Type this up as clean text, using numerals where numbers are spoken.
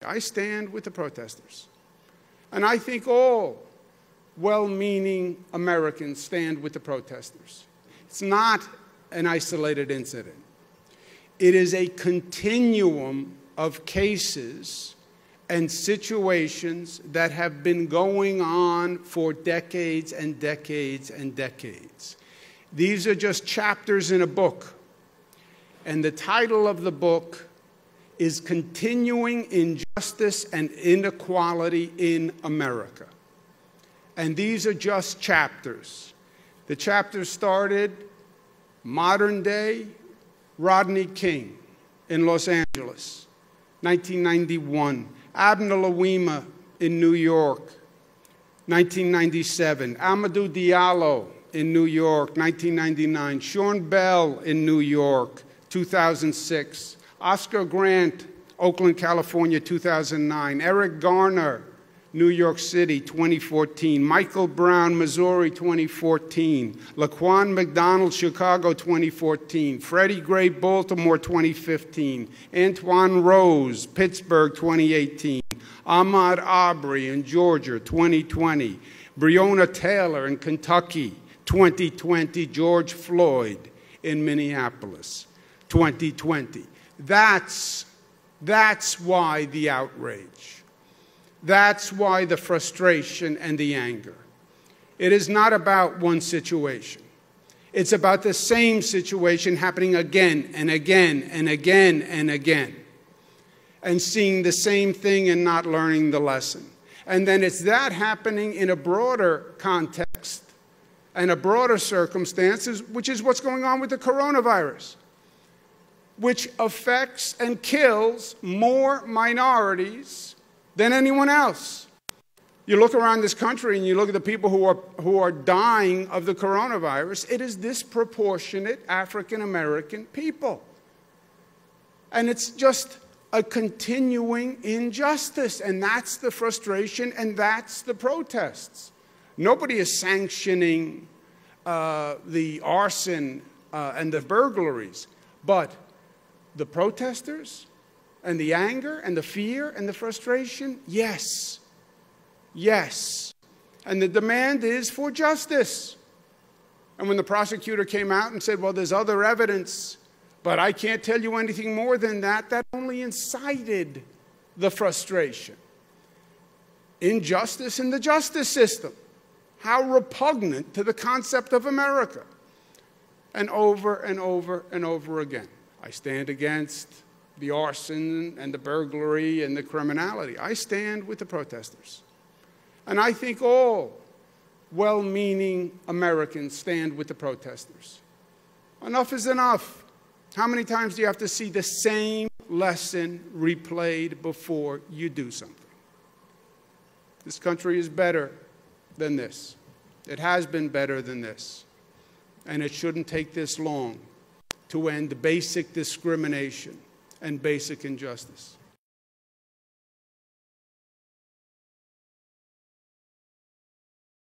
I stand with the protesters. And I think all well-meaning Americans stand with the protesters. It's not an isolated incident. It is a continuum of cases and situations that have been going on for decades and decades and decades. These are just chapters in a book. And the title of the book is Continuing Injustice and Inequality in America. And these are just chapters. The chapters started modern day Rodney King in Los Angeles, 1991. Abner Louima in New York, 1997. Amadou Diallo in New York, 1999. Sean Bell in New York, 2006. Oscar Grant, Oakland, California, 2009. Eric Garner, New York City, 2014. Michael Brown, Missouri, 2014. Laquan McDonald, Chicago, 2014. Freddie Gray, Baltimore, 2015. Antoine Rose, Pittsburgh, 2018. Ahmaud Arbery in Georgia, 2020. Breonna Taylor in Kentucky, 2020. George Floyd in Minneapolis, 2020. That's why the outrage. That's why the frustration and the anger. It is not about one situation. It's about the same situation happening again and again and again and again. And seeing the same thing and not learning the lesson. And then it's that happening in a broader context and a broader circumstances, which is what's going on with the coronavirus, which affects and kills more minorities than anyone else. You look around this country and you look at the people who are dying of the coronavirus, it is disproportionate African American people. And it's just a continuing injustice, and that's the frustration and that's the protests. Nobody is sanctioning the arson and the burglaries, but the protesters and the anger and the fear and the frustration, yes, yes. And the demand is for justice. And when the prosecutor came out and said, well, there's other evidence, but I can't tell you anything more than that, that only incited the frustration. Injustice in the justice system. How repugnant to the concept of America. And over and over and over again. I stand against the arson and the burglary and the criminality. I stand with the protesters. And I think all well-meaning Americans stand with the protesters. Enough is enough. How many times do you have to see the same lesson replayed before you do something? This country is better than this. It has been better than this. And it shouldn't take this long to end basic discrimination and basic injustice.